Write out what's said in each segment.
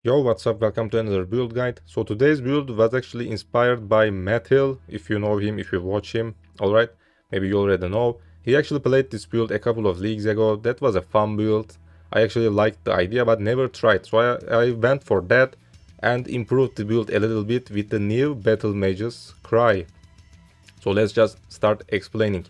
Yo, what's up? Welcome to another build guide. So today's build was actually inspired by Matt Hill, if you know him, if you watch him, alright? Maybe you already know. He actually played this build a couple of leagues ago. That was a fun build. I actually liked the idea but never tried. So I went for that and improved the build a little bit with the new Battlemage's Cry. So let's just start explaining.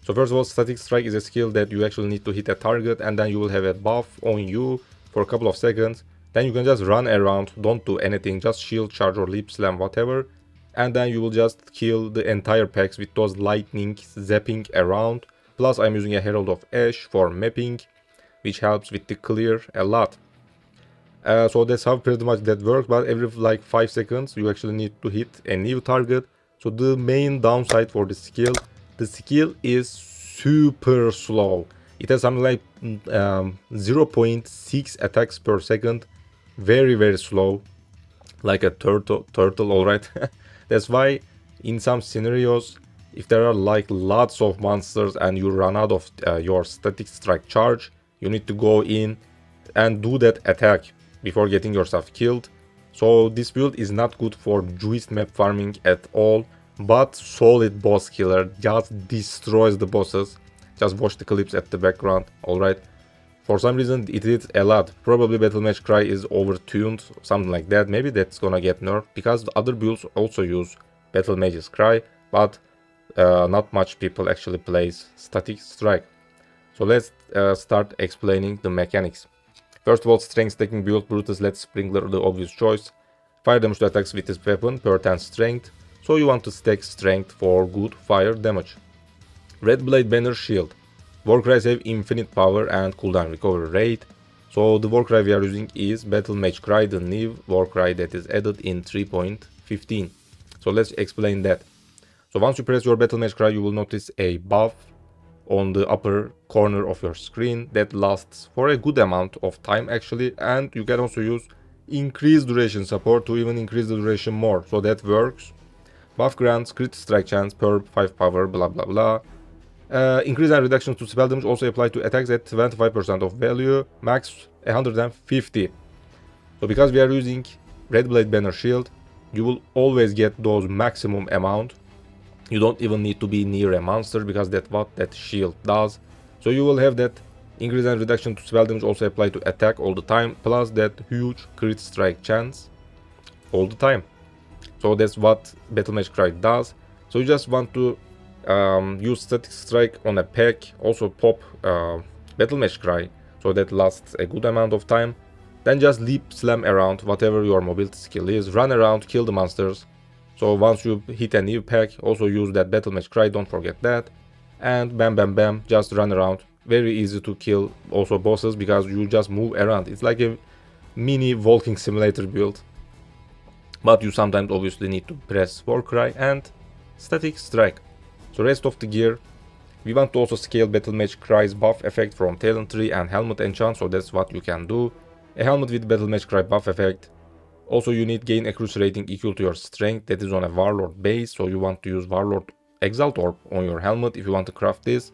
So first of all, Static Strike is a skill that you actually need to hit a target and then you will have a buff on you for a couple of seconds. Then you can just run around, don't do anything, just shield, charge or leap slam, whatever. And then you will just kill the entire packs with those lightning zapping around. Plus I'm using a Herald of Ash for mapping, which helps with the clear a lot. So that's how pretty much that works, but every like 5 seconds you actually need to hit a new target. So the main downside for the skill is super slow. It has something like 0.6 attacks per second. Very slow, like a turtle, alright. That's why in some scenarios, if there are like lots of monsters and you run out of your static strike charge, you need to go in and do that attack before getting yourself killed. So this build is not good for juiced map farming at all, but solid boss killer, just destroys the bosses. Just watch the clips at the background, alright. For some reason it did a lot. Probably Battlemage Cry is overtuned, something like that. Maybe that's gonna get nerfed, because the other builds also use Battlemage's Cry, but not much people actually plays Static Strike. So let's start explaining the mechanics. First of all, strength stacking build. Brutus lets Sprinkler the obvious choice. Fire damage to attacks with his weapon per 10 strength, so you want to stack strength for good fire damage. Red Blade Banner Shield. Warcries have infinite power and cooldown recovery rate. So the Warcry we are using is Battlemage Cry, the new Warcry that is added in 3.15. So let's explain that. So once you press your Battlemage Cry, you will notice a buff on the upper corner of your screen that lasts for a good amount of time actually, and you can also use increased duration support to even increase the duration more, so that works. Buff grants crit strike chance per 5 power, blah blah blah. Increase and reduction to spell damage also apply to attacks at 25% of value, max 150. So because we are using Red Blade Banner Shield, you will always get those maximum amount. You don't even need to be near a monster, because that's what that shield does. So you will have that increase and reduction to spell damage also apply to attack all the time, plus that huge crit strike chance all the time. So that's what Battlemage Cry does. So you just want to use static strike on a pack, also pop Battlemage Cry, so that lasts a good amount of time. Then just leap slam around, whatever your mobility skill is, run around, kill the monsters. So once you hit a new pack, also use that Battlemage Cry, don't forget that. And bam bam bam, just run around. Very easy to kill also bosses, because you just move around. It's like a mini walking simulator build. But you sometimes obviously need to press Warcry and Static Strike. So rest of the gear, we want to also scale Battlemage Cry's buff effect from Talent Tree and Helmet enchant, so that's what you can do. A helmet with Battlemage Cry buff effect. Also you need gain accuracy rating equal to your strength, that is on a Warlord base, so you want to use Warlord Exalt Orb on your helmet if you want to craft this.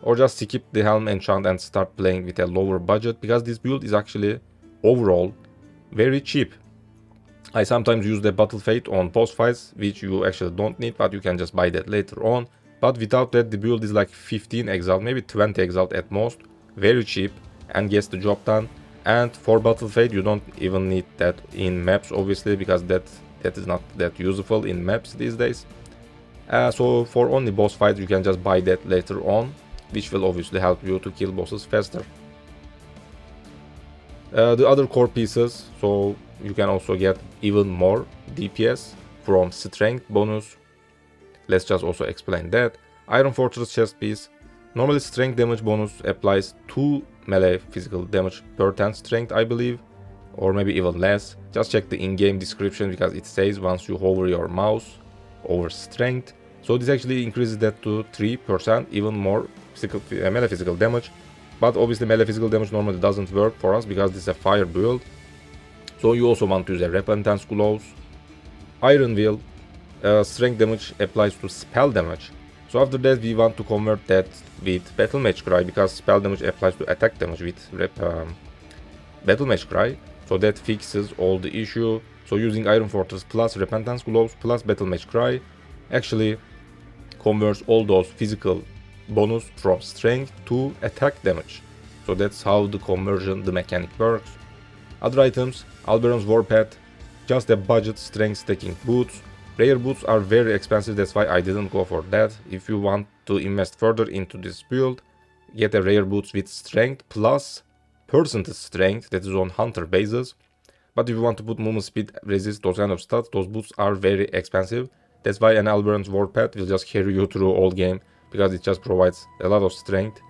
Or just skip the helm enchant and start playing with a lower budget, because this build is actually overall very cheap. I sometimes use the Battle Fate on boss fights, which you actually don't need, but you can just buy that later on. But without that, the build is like 15 Exalt, maybe 20 Exalt at most. Very cheap and gets the job done. And for Battle Fate, you don't even need that in maps, obviously, because that is not that useful in maps these days. So for only boss fights, you can just buy that later on, which will obviously help you to kill bosses faster. The other core pieces, so you can also get even more DPS from strength bonus. Let's just also explain that. Iron Fortress chest piece. Normally strength damage bonus applies 2 melee physical damage per 10 strength, I believe, or maybe even less. Just check the in-game description, because it says once you hover your mouse over strength. So this actually increases that to 3%, even more melee physical damage. But obviously melee physical damage normally doesn't work for us, because this is a fire build. So you also want to use a Repentance Gloves. Iron Will. Strength damage applies to spell damage. So after that we want to convert that with Battlemage Cry, because spell damage applies to attack damage with Battlemage Cry. so that fixes all the issue. So using Iron Fortress plus Repentance Gloves plus Battlemage Cry actually converts all those physical bonus from strength to attack damage. So that's how the conversion, the mechanic works. Other items, Alberon's Warpath, just a budget strength stacking boots. Rare boots are very expensive, that's why I didn't go for that. If you want to invest further into this build, get a rare boots with strength plus percentage strength, that is on hunter basis. But if you want to put movement speed, resist, those kind of stats, those boots are very expensive. That's why an Alberon's Warpath will just carry you through all game, because it just provides a lot of strength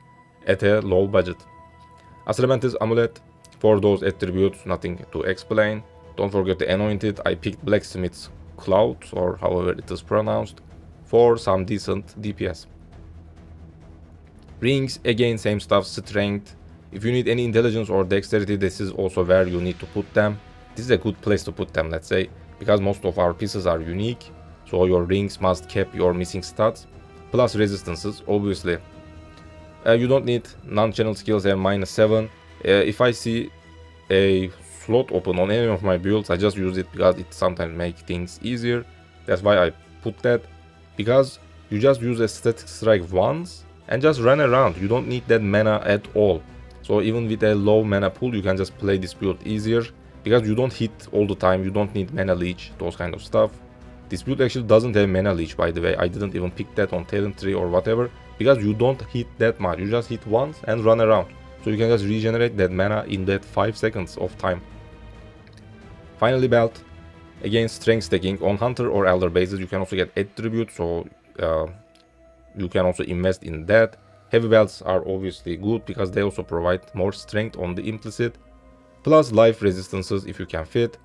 at a low budget. Astromantis Amulet, for those attributes, nothing to explain. Don't forget the Anointed. I picked Blacksmith's Cloud, or however it is pronounced, for some decent DPS. Rings, again same stuff, strength. If you need any intelligence or dexterity, this is also where you need to put them. This is a good place to put them, let's say, because most of our pieces are unique, so your rings must keep your missing stats, plus resistances, obviously. You don't need non-channel skills and -7. If I see a slot open on any of my builds, I just use it because it sometimes makes things easier. That's why I put that, because you just use a static strike once and just run around. You don't need that mana at all. So even with a low mana pool, you can just play this build easier, because you don't hit all the time. You don't need mana leech, those kind of stuff. This build actually doesn't have mana leech, by the way. I didn't even pick that on talent tree or whatever, because you don't hit that much. You just hit once and run around. So you can just regenerate that mana in that 5 seconds of time. Finally, belt. Again, strength stacking on hunter or elder bases. You can also get attributes, so you can also invest in that. Heavy belts are obviously good because they also provide more strength on the implicit, plus life resistances if you can fit.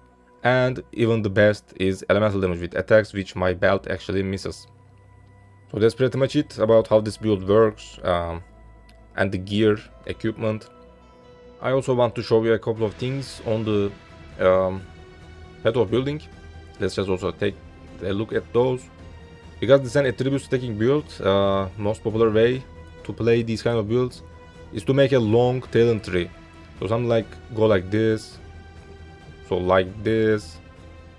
And even the best is elemental damage with attacks, which my belt actually misses. So that's pretty much it about how this build works and the gear, equipment. I also want to show you a couple of things on the path of building. Let's just also take a look at those, because this is an attribute stacking build. Most popular way to play these kind of builds is to make a long talent tree. So something like go like this. So like this,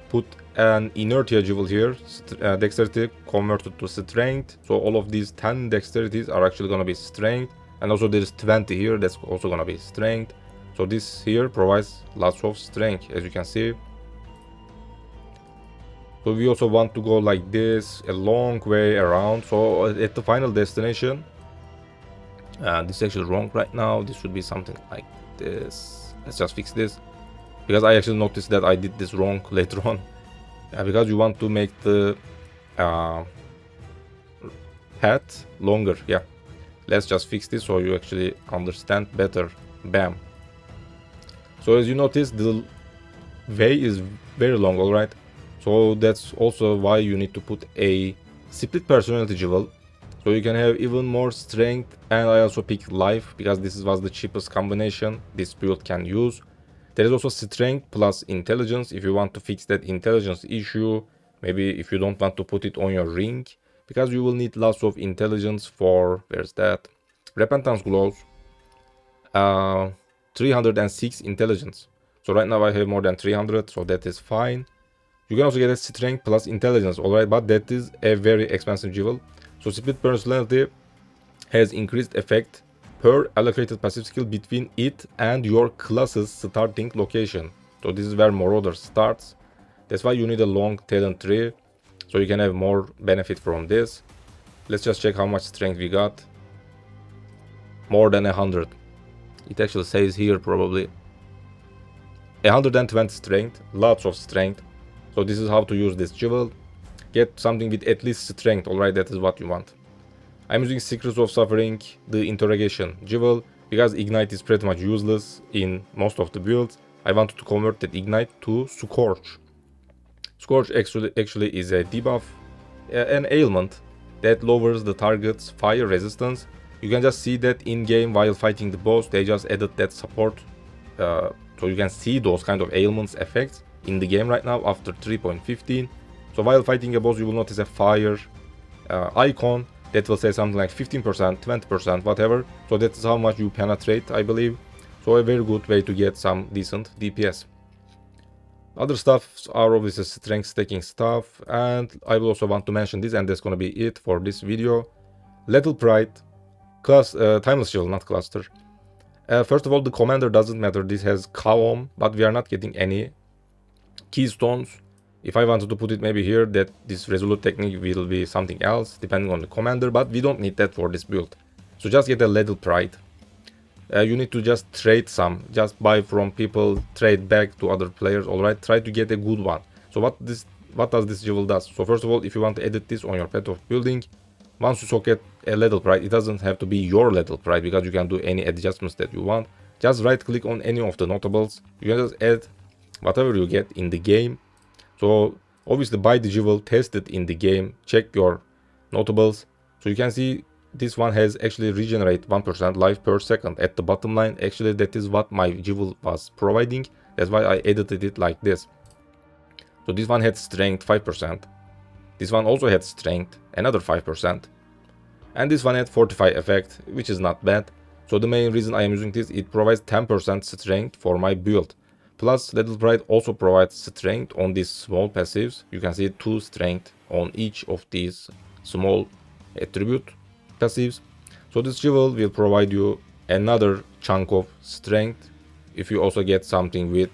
put an inertia jewel here, dexterity converted to strength. So all of these 10 dexterities are actually gonna be strength, and also there's 20 here, that's also gonna be strength. So this here provides lots of strength, as you can see. So we also want to go like this, a long way around. So at the final destination, this is actually wrong right now. This should be something like this. Let's just fix this, because I actually noticed that I did this wrong later on. Because you want to make the hat longer. Yeah, let's just fix this so you actually understand better. Bam. So as you notice, the way is very long, alright? So that's also why you need to put a split personality jewel, so you can have even more strength. And I also picked life, because this was the cheapest combination this build can use. There is also strength plus intelligence if you want to fix that intelligence issue. Maybe if you don't want to put it on your ring, because you will need lots of intelligence for, where's that? Repentance Gloves. 306 intelligence. So right now I have more than 300, so that is fine. You can also get a strength plus intelligence, alright, but that is a very expensive jewel. So split personality has increased effect per allocated passive skill between it and your class's starting location. So this is where Marauder starts. That's why you need a long talent tree, so you can have more benefit from this. Let's just check how much strength we got. More than 100. It actually says here probably 120 strength, lots of strength. So this is how to use this jewel. Get something with at least strength, alright, that is what you want. I'm using Secrets of Suffering, the interrogation jewel, because Ignite is pretty much useless in most of the builds. I wanted to convert that Ignite to Scorch. Scorch actually is a debuff, an ailment that lowers the target's fire resistance. You can just see that in game while fighting the boss. They just added that support, so you can see those kind of ailments effects in the game right now after 3.15. So while fighting a boss, you will notice a fire icon that will say something like 15%, 20%, whatever. So that is how much you penetrate, I believe. So a very good way to get some decent DPS. Other stuff are obviously strength stacking stuff, and I will also want to mention this, and that's gonna be it for this video. Lethal Pride, Timeless Shield, not Cluster. First of all, the commander doesn't matter, this has Kaom, but we are not getting any keystones. If I wanted to put it maybe here, that this Resolute technique will be something else, depending on the commander, but we don't need that for this build. So just get a Lethal Pride. You need to just trade some, just buy from people, trade back to other players, alright? Try to get a good one. So what does this jewel does? So first of all, if you want to edit this on your path of building, once you socket a Lethal Pride, it doesn't have to be your Lethal Pride, because you can do any adjustments that you want. Just right click on any of the notables, you can just add whatever you get in the game. So obviously buy the jewel, test it in the game, check your notables. So you can see this one has actually regenerate 1% life per second at the bottom line. Actually that is what my jewel was providing, that's why I edited it like this. So this one had strength 5%, this one also had strength another 5%, and this one had fortify effect, which is not bad. So the main reason I am using this, it provides 10% strength for my build. Plus Lethal Pride also provides strength on these small passives. You can see 2 strength on each of these small attribute passives. So this jewel will provide you another chunk of strength if you also get something with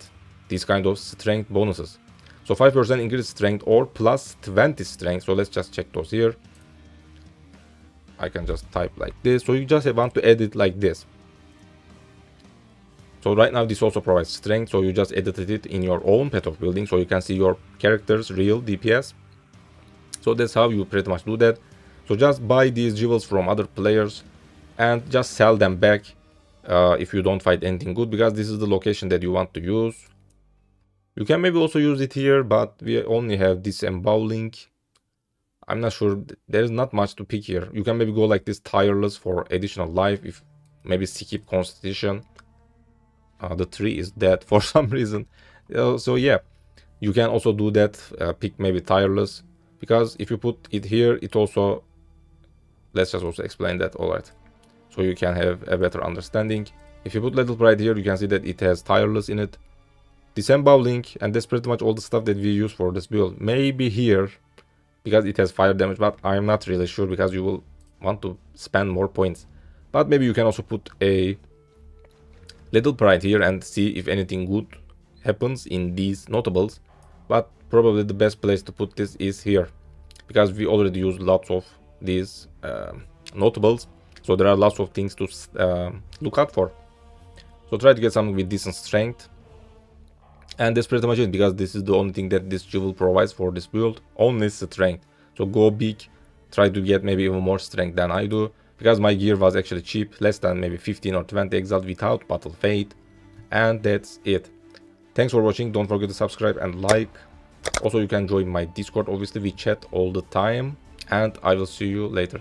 these kind of strength bonuses. So 5% increased strength or plus 20 strength. So let's just check those here. I can just type like this. So you just want to edit like this. So right now this also provides strength, so you just edited it in your own path of building, so you can see your character's real DPS. So that's how you pretty much do that. So just buy these jewels from other players and just sell them back if you don't find anything good, because this is the location that you want to use. You can maybe also use it here, but we only have disemboweling. I'm not sure, there's not much to pick here. You can maybe go like this tireless for additional life, if maybe skip constitution. The tree is dead for some reason. So yeah, you can also do that, pick maybe tireless, because if you put it here, it also, let's just also explain that, alright, so you can have a better understanding. If you put Lethal Pride here, you can see that it has tireless in it, disemboweling, and that's pretty much all the stuff that we use for this build. Maybe here, because it has fire damage, but I'm not really sure, because you will want to spend more points. But maybe you can also put a Lethal Pride here and see if anything good happens in these notables. But probably the best place to put this is here, because we already use lots of these notables, so there are lots of things to look out for. So try to get something with decent strength, and that's pretty much it, because this is the only thing that this jewel provides for this build, only strength. So go big, try to get maybe even more strength than I do, because my gear was actually cheap, less than maybe 15 or 20 Exile without Battle Fate. And that's it. Thanks for watching, don't forget to subscribe and like. Also you can join my Discord, obviously we chat all the time, and I will see you later.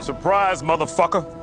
Surprise, motherfucker!